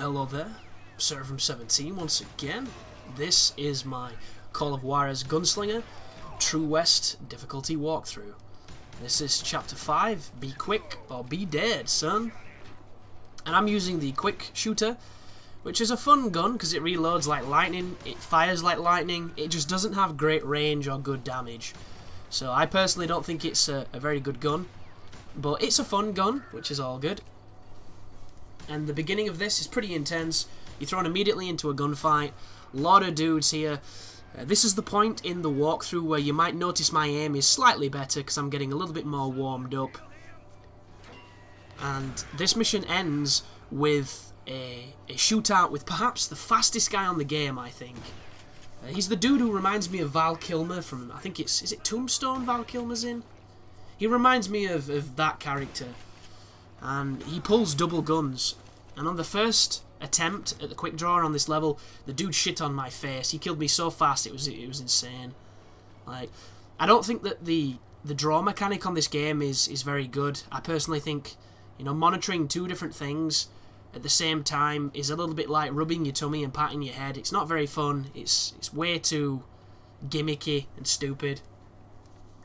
Hello there, Server 17 once again. This is my Call of Juarez Gunslinger True West difficulty walkthrough. This is Chapter 5, Be Quick or Be Dead, son. And I'm using the quick shooter, which is a fun gun because it reloads like lightning, it fires like lightning, it just doesn't have great range or good damage. So I personally don't think it's a very good gun, but it's a fun gun, which is all good. And the beginning of this is pretty intense. You're thrown immediately into a gunfight. A lot of dudes here. This is the point in the walkthrough where you might notice my aim is slightly better because I'm getting a little bit more warmed up. And this mission ends with a shootout with perhaps the fastest guy on the game, I think. He's the dude who reminds me of Val Kilmer from, I think is it Tombstone Val Kilmer's in? He reminds me of that character. And he pulls double guns. And on the first attempt at the quick draw on this level, the dude shit on my face. He killed me so fast, it was insane. Like, I don't think that the draw mechanic on this game is very good. I personally think, you know, monitoring two different things at the same time is a little bit like rubbing your tummy and patting your head. It's not very fun. It's way too gimmicky and stupid.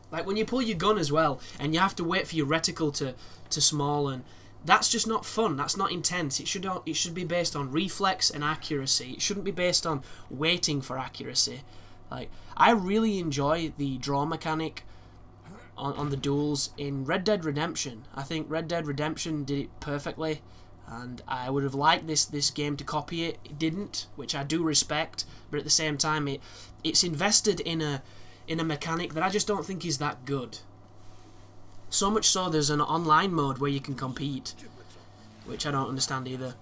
Like when you pull your gun as well, and you have to wait for your reticle to small, and that's just not fun. That's not intense. It should be based on reflex and accuracy. It shouldn't be based on waiting for accuracy. Like, I really enjoy the draw mechanic on the duels in Red Dead Redemption. I think Red Dead Redemption did it perfectly, and I would have liked this game to copy it. It didn't, which I do respect, but at the same time, it's invested in a mechanic that I just don't think is that good. So much so there's an online mode where you can compete, which I don't understand either.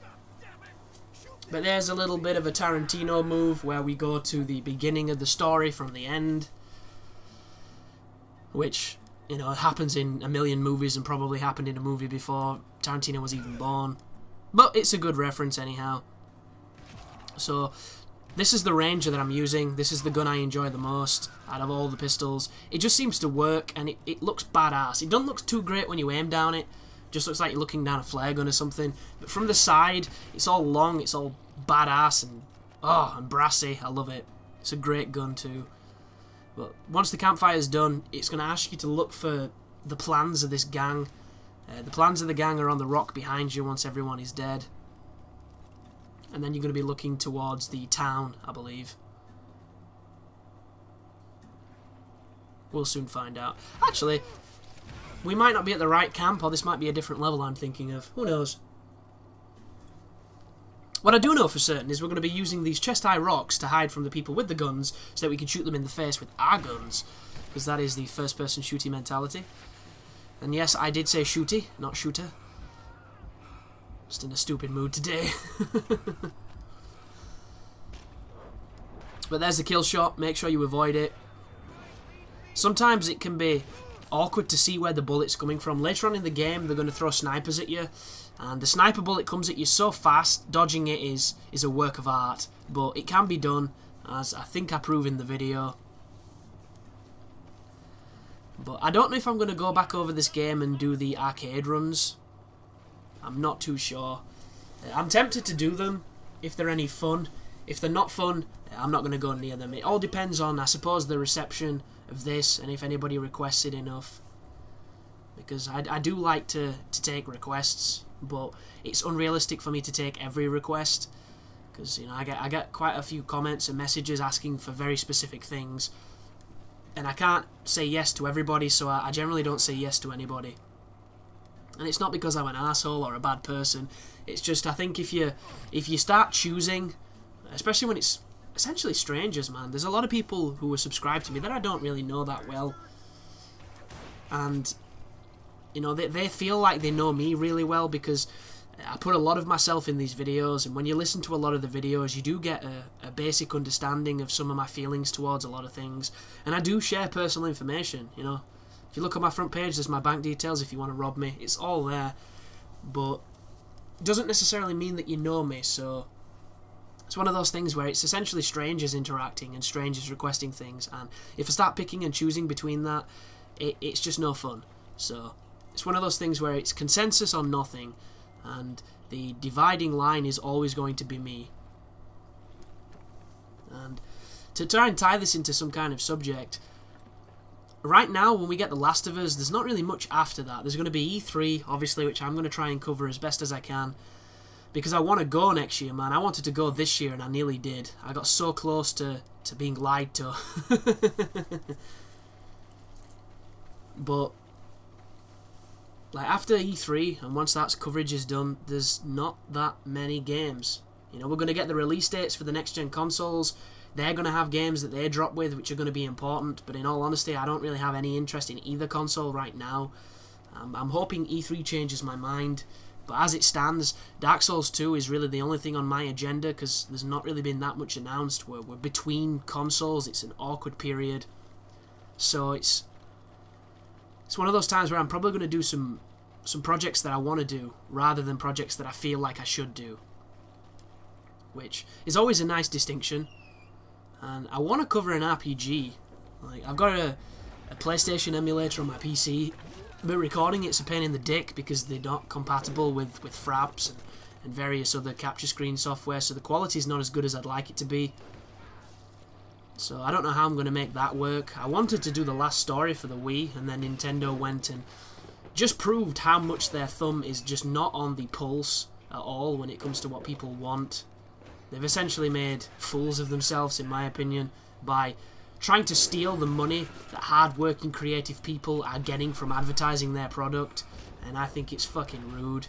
But there's a little bit of a Tarantino move where we go to the beginning of the story from the end, which, you know, happens in a million movies and probably happened in a movie before Tarantino was even born. But it's a good reference anyhow. So this is the Ranger that I'm using. This is the gun I enjoy the most out of all the pistols. It just seems to work, and it looks badass. It doesn't look too great when you aim down it. Just looks like you're looking down a flare gun or something. But from the side, it's all long, it's all badass and brassy. I love it. It's a great gun too. But once the campfire's done, it's going to ask you to look for the plans of this gang. The plans of the gang are on the rock behind you once everyone is dead. And then you're going to be looking towards the town, I believe. We'll soon find out. Actually, we might not be at the right camp, or this might be a different level I'm thinking of. Who knows? What I do know for certain is we're going to be using these chest-high rocks to hide from the people with the guns so that we can shoot them in the face with our guns. Because that is the first-person shooty mentality. And yes, I did say shooty, not shooter. Just in a stupid mood today. But there's the kill shot. Make sure you avoid it. Sometimes it can be awkward to see where the bullet's coming from. Later on in the game, they're going to throw snipers at you. And the sniper bullet comes at you so fast, dodging it is a work of art. But it can be done, as I think I prove in the video. But I don't know if I'm going to go back over this game and do the arcade runs. I'm not too sure. I'm tempted to do them if they're any fun. If they're not fun, I'm not going to go near them. It all depends on, I suppose, the reception of this and if anybody requests it enough. Because I do like to take requests, but it's unrealistic for me to take every request. Because, you know, I get quite a few comments and messages asking for very specific things. And I can't say yes to everybody, so I generally don't say yes to anybody. And it's not because I'm an asshole or a bad person. It's just, I think if you start choosing, especially when it's essentially strangers, man. There's a lot of people who are subscribed to me that I don't really know that well. And, you know, they feel like they know me really well because I put a lot of myself in these videos. And when you listen to a lot of the videos, you do get a basic understanding of some of my feelings towards a lot of things. And I do share personal information, you know. If you look at my front page, there's my bank details if you want to rob me. It's all there. But it doesn't necessarily mean that you know me, so it's one of those things where it's essentially strangers interacting and strangers requesting things. And if I start picking and choosing between that, it's just no fun. So it's one of those things where it's consensus on nothing. And the dividing line is always going to be me. And to try and tie this into some kind of subject, right now, when we get The Last of Us, there's not really much after that. There's going to be E3, obviously, which I'm going to try and cover as best as I can. Because I want to go next year, man. I wanted to go this year, and I nearly did. I got so close to being lied to. But like after E3, and once that coverage is done, there's not that many games. You know, we're going to get the release dates for the next-gen consoles. They're going to have games that they drop with, which are going to be important. But in all honesty, I don't really have any interest in either console right now. I'm hoping E3 changes my mind. But as it stands, Dark Souls 2 is really the only thing on my agenda, because there's not really been that much announced. We're between consoles. It's an awkward period. So it's one of those times where I'm probably going to do some projects that I want to do, rather than projects that I feel like I should do. Which is always a nice distinction. And I want to cover an RPG. Like, I've got a PlayStation emulator on my PC, but recording it's a pain in the dick because they're not compatible with Fraps and various other capture screen software, so the quality is not as good as I'd like it to be. So I don't know how I'm going to make that work. I wanted to do the last story for the Wii, and then Nintendo went and just proved how much their thumb is just not on the pulse at all when it comes to what people want. They've essentially made fools of themselves, in my opinion, by trying to steal the money that hard-working creative people are getting from advertising their product, and I think it's fucking rude.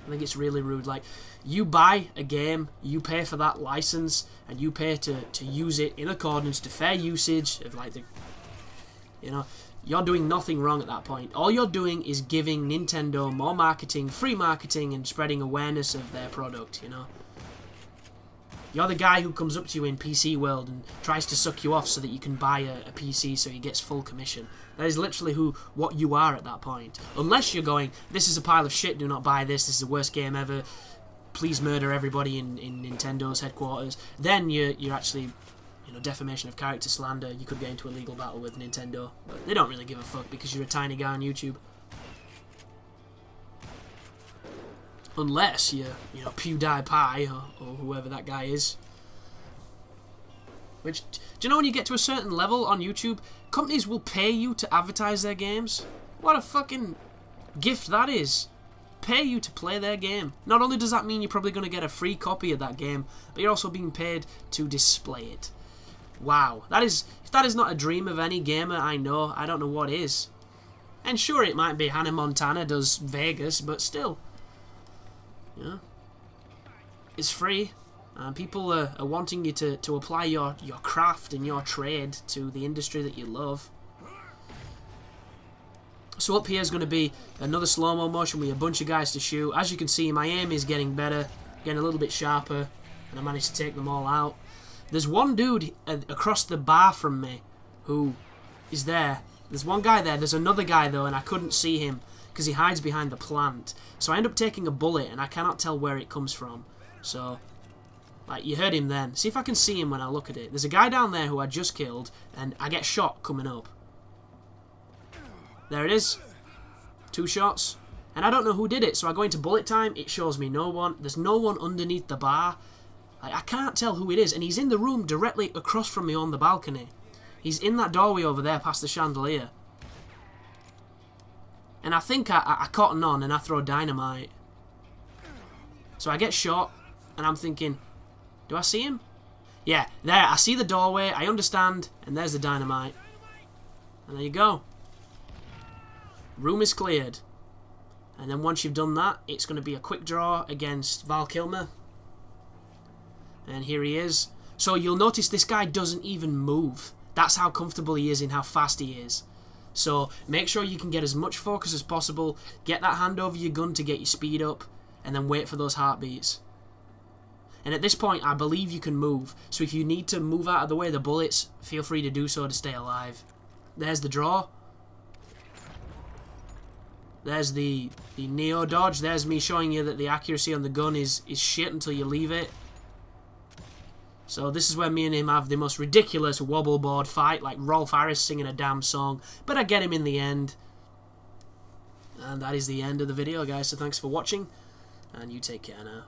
I think it's really rude. Like, you buy a game, you pay for that license, and you pay to use it in accordance to fair usage of, like, the... You know, you're doing nothing wrong at that point. All you're doing is giving Nintendo more marketing, free marketing, and spreading awareness of their product, you know. You're the guy who comes up to you in PC world and tries to suck you off so that you can buy a PC so he gets full commission. That is literally what you are at that point. Unless you're going, this is a pile of shit, do not buy this is the worst game ever, please murder everybody in Nintendo's headquarters. Then you're actually, you know, defamation of character, slander. You could get into a legal battle with Nintendo. But they don't really give a fuck because you're a tiny guy on YouTube. Unless you're, you know, PewDiePie or whoever that guy is. Which, do you know when you get to a certain level on YouTube, companies will pay you to advertise their games? What a fucking gift that is. Pay you to play their game. Not only does that mean you're probably going to get a free copy of that game, but you're also being paid to display it. Wow. If that is not a dream of any gamer I know, I don't know what is. And sure, it might be Hannah Montana does Vegas, but still. Yeah, it's free. People are wanting you to apply your craft and your trade to the industry that you love. So up here is going to be another slow-mo motion with a bunch of guys to shoot. As you can see, my aim is getting better, getting a little bit sharper, and I managed to take them all out. There's one dude across the bar from me who is there. There's one guy there. There's another guy, though, and I couldn't see him because he hides behind the plant. So I end up taking a bullet, and I cannot tell where it comes from. So, like, you heard him then. See if I can see him when I look at it. There's a guy down there who I just killed, and I get shot coming up. There it is. 2 shots. And I don't know who did it, so I go into bullet time. It shows me no one. There's no one underneath the bar. Like, I can't tell who it is, and he's in the room directly across from me on the balcony. He's in that doorway over there past the chandelier. And I think I cotton on and I throw dynamite. So I get shot, and I'm thinking, do I see him? Yeah, there, I see the doorway, I understand, and there's the dynamite. And there you go. Room is cleared. And then once you've done that, it's going to be a quick draw against Val Kilmer. And here he is. So you'll notice this guy doesn't even move. That's how comfortable he is and how fast he is. So make sure you can get as much focus as possible, get that hand over your gun to get your speed up, and then wait for those heartbeats. And at this point, I believe you can move. So if you need to move out of the way of the bullets, feel free to do so to stay alive. There's the draw. There's the Neo dodge. There's me showing you that the accuracy on the gun is shit until you leave it. So this is where me and him have the most ridiculous wobble board fight, like Rolf Harris singing a damn song. But I get him in the end. And that is the end of the video, guys, so thanks for watching, and you take care now.